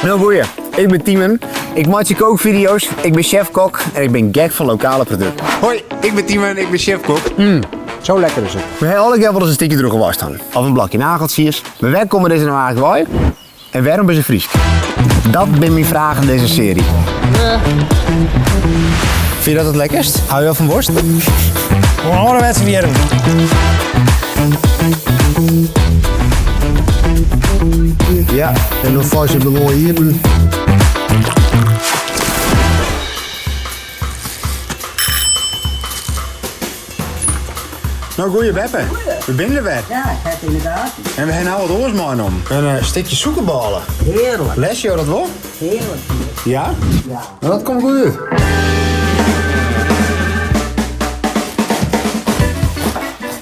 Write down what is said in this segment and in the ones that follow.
Nou goeie, ik ben Tiemen. Ik maak je kookvideo's, ik ben chef-kok en ik ben gek van lokale producten. Hoi, ik ben Tiemen, ik ben chef-kok. Zo lekker is het. We hebben alle keer wel eens een stukje droge was staan. Of een blokje nageltjes. Maar waar komen deze nou eigenlijk bij? En waarom is ze Fries? Dat ben mijn vraag in deze serie. Vind je dat het lekkerst? Hou je wel van worst? Hoe horen we het weer? Ja, en dan vast je gewoon hier. Nou, goeie Beppe. We zijn er weer. Ja, het inderdaad. En we hebben nou wat oorsman om. Een stukje zoekenballen. Heerlijk. Les je dat wel? Heerlijk. Ja? Ja. Nou, dat komt goed uit.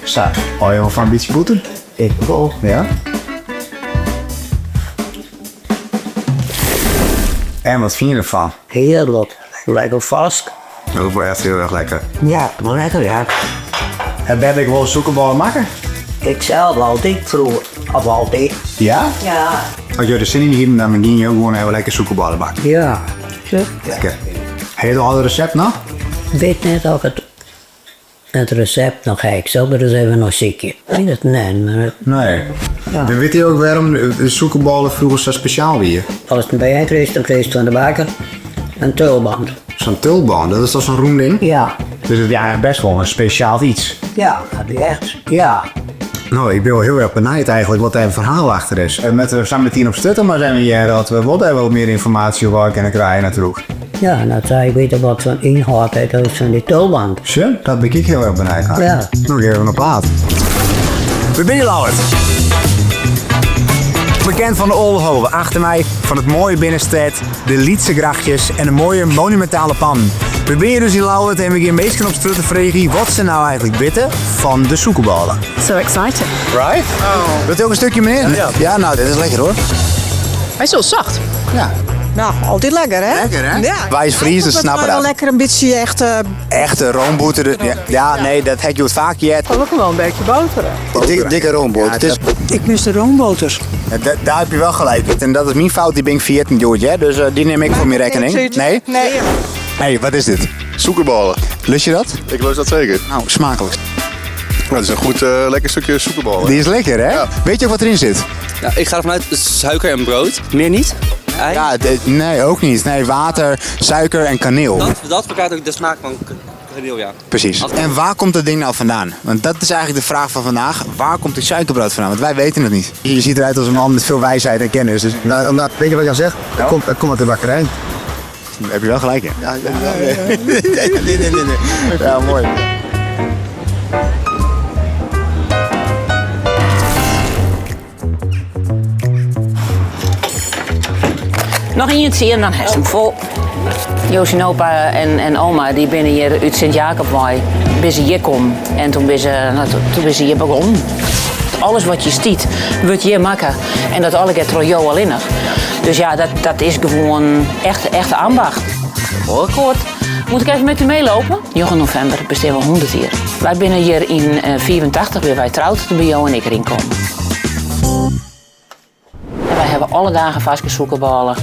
Zo, hou je wel van een beetje boeten? Ik wel. Ja? En wat vind je ervan? Heerlijk. Lekker vast. Dat wordt echt heel erg lekker. Ja, maar lekker ja. En ben ik wel zoekenballen maken? Ik zelf altijd vroeger. Of altijd. Ja? Ja. Als je er zin in hebt, dan begin je ook gewoon heel lekker zoekenballen maken. Ja. Zo. Lekker. Heb je al het recept nog? Ik weet net of het recept nog heb. Ik zal er eens even nog ziekje. Niet het nen, maar Nee. Ja. En weet je ook waarom de zoekenballen vroeger zo speciaal waren? als het een bij kreeg, dan kreeg je van de bakker een tulband. Zo'n tulband, dat is toch zo'n groen ding? Ja. Dus het ja, best wel een speciaal iets. Ja, dat is echt. Ja. Nou, ik ben wel heel erg benieuwd eigenlijk wat er een verhaal achter is. Samen met Tien op Stutten, maar zijn we hier dat we wel meer informatie over kunnen krijgen natuurlijk. Ja, en dat zou ik weten wat zo'n inhoud heeft, dat is van die tulband. Zo, dat ben ik heel erg benieuwd naar. Ja. Nog even een plaat. We zijn Lauwert. Bekend van de Oldhoven, achter mij van het mooie binnenstad, de Lietse grachtjes en een mooie monumentale pan. We zijn dus in Lauwert en we gaan meestal op Stutten vragen wat ze nou eigenlijk bitten van de zoekenballen. So excited. Right? Wilt u ook een stukje meneer? Ja, nou dit is lekker hoor. Hij is wel zacht. Ja. Nou, altijd lekker, hè? Lekker, hè? Ja. Wij is Friese snappen wel dat. lekker een beetje echt... Echte roomboter. Ja, nee, dat heb je het vaak jet. Ook wel een beetje boter. Dikke roomboter. Ja, Ik mis de roomboter. daar heb je wel gelijk. En dat is mijn fout, die ben ik 14 George, hè? Dus die neem ik voor mijn rekening. Nee? Nee. Hey, wat is dit? Zoekenballen. Lust je dat? Ik lust dat zeker. Nou, smakelijk. Dat is een goed lekker stukje zoekenballen. Die is lekker, hè? Ja. Weet je ook wat erin zit? Ja, ik ga ervan uit suiker en brood. Meer niet? Ei? Ja, nee, ook niet. Nee, water, suiker en kaneel. Dat verklaart ook de smaak van kaneel, ja. Precies. En waar komt dat ding nou vandaan? Want dat is eigenlijk de vraag van vandaag. Waar komt die suikerbrood vandaan? Want wij weten het niet. Je ziet eruit als een man met veel wijsheid en kennis. Dus Nou, weet je wat ik al zeg? Het komt uit de bakkerij. daar heb je wel gelijk in. Ja, nee. Ja, mooi. Nog eentje en dan is hem vol. Joost en opa en oma die binnen hier uit Sint-Jacobwaai. Ben ze hier komen en toen ben ze hier begonnen. Alles wat je stiet, wordt je maken. En dat alle keer trouw jou al in. Dus ja, dat is gewoon echt ambacht. Hoor kort. Moet ik even met u meelopen? 9 november besteden we 100 hier. Wij binnen hier in 84 weer wij trouwd, toen bij jou en ik erin komen. En wij hebben alle dagen vaste zoekenballen.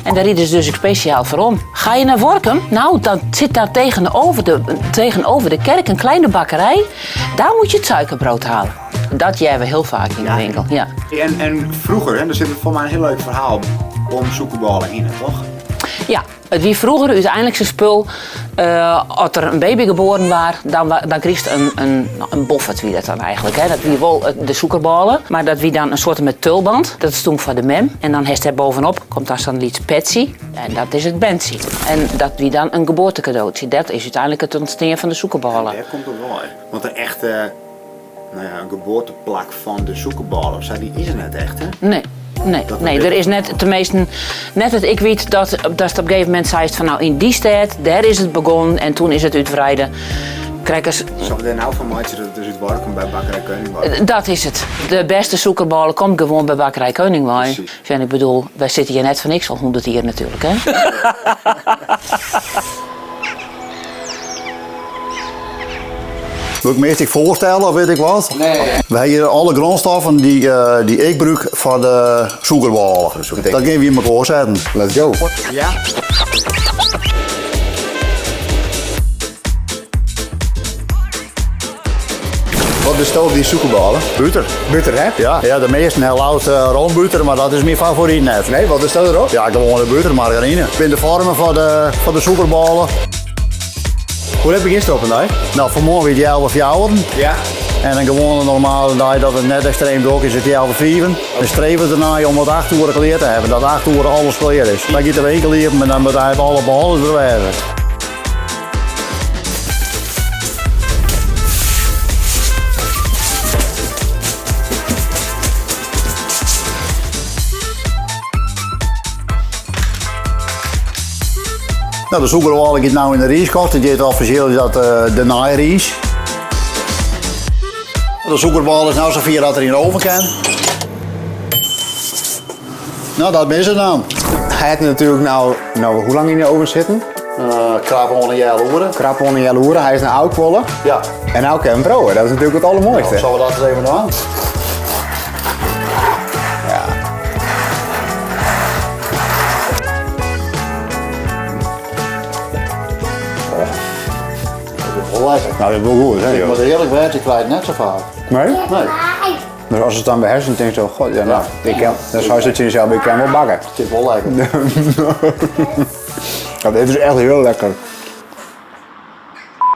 En daar rieden ze dus ook speciaal voor om. Ga je naar Workum? Nou, dan zit daar tegenover de kerk een kleine bakkerij. Daar moet je het suikerbrood halen. Dat jij we heel vaak in de winkel. Ja. En vroeger, hè, er zit voor mij een heel leuk verhaal om zoekenballen in, toch? Ja, het wie vroeger uiteindelijk zijn spul, als er een baby geboren was, dan kreeg je een boffert, wie dat dan eigenlijk. Hè. Dat wie wel de zoekerballen, maar dat wie dan een soort met tulband. Dat is toen van de mem. En dan heeft er bovenop, komt dan zo'n iets Patsy. En dat is het Bensie. En dat wie dan een geboortecadeautje. Dat is uiteindelijk het ontstaan van de zoekerballen. Daar komt het wel, hè. Want de echte een geboorteplak van de zoekenballen, die is er net echt, hè? Nee, er is net tenminste net het ik weet dat op een gegeven moment zei van nou in die stad, daar is het begonnen en toen is het uitbreiden. Kijkers. Zou er nou van maken dat het dus uit Workum bij Bakkerij Koningwaai? Dat is het. De beste zoekerballen komt gewoon bij Bakkerij Koningwaai. En ik bedoel, wij zitten hier net van niks al 100 jaar natuurlijk, hè? Moet ik me eerst voorstellen of weet ik wat? Nee. We hebben hier alle grondstoffen die ik gebruik voor de suikerballen. Dat gaan we in elkaar zetten. Let's go. Ja. Wat bestelt die suikerballen? Butter. Butter, hè? Ja, de meesten heel oud roombutter, maar dat is mijn favoriet net. Nee, wat is dat erop? Ja, gewoon de buttermargarine. Ik ben de vormen van de suikerballen. Hoe heb ik instoppen, dan? Nou, vanmorgen weer die 11 jouwen. Ja. En dan gewoon een normale dag dat het net extreem druk is, het die 11 vieven. We streven ernaar om wat 8 uur geleerd te hebben, dat 8 uur alles geleerd is. Dan gaat er een geleerd, maar dan bedrijf alle ballen verwerken. Nou, de suikerballen gaat nou in de rijskast. Het is officieel dat de naairies. De suikerbal is nou zover dat er in de oven kan. Nou, dat is het dan. Hij heeft natuurlijk nou hoe lang in de oven zitten? Krap onder je oren. Krap onder je loeren, hij is nou oud geworden. Ja. En nou kan hem brouwen, dat is natuurlijk het allermooiste. Nou, zullen we dat eens even doen? Ja. Wel lekker. Nou, dat is wel goed, hè? Ik joh. moet eerlijk weten, ik kwijt net zo vaak. Nee? Nee. Dus als het dan bij hersen denkt, zo, god, ja, nou, dan zou je jezelf, ik kan wel bakken. Het is wel lekker. Ja, dit is echt heel lekker.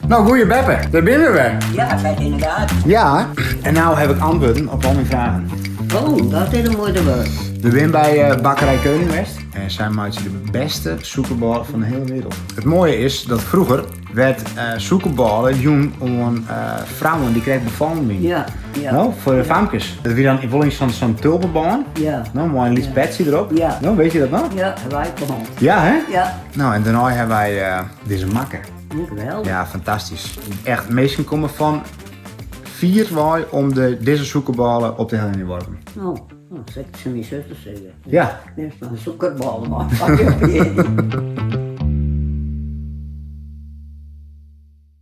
Nou, goeie Beppe, daar binnen we. Ja, dat is inderdaad. Ja, en nou heb ik antwoorden op al mijn vragen. Oh, dat is een moeite wel. We zijn bij Bakkerij Keuningwest en zij maken de beste suikerballen van de hele wereld. Het mooie is dat vroeger werd suikerballen doen om vrouwen die kregen bevalling. Ja, ja. Nou, voor de famkes. Dat weer dan in volgens zo'n tulpenbaan. Ja. Nou, mooi een lief petje erop. Ja. Nou, weet je dat nog? Ja, wij komen. Ja, hè? Ja. Nou, en daarna hebben wij deze makker. Geweldig. Ja, fantastisch. Echt, meesten komen van 4 wij om deze suikerballen op de hele worpen. Nou, zeg ik ze mijn zuster zeggen. Ja. Eerst maar een zoekerbal, maar.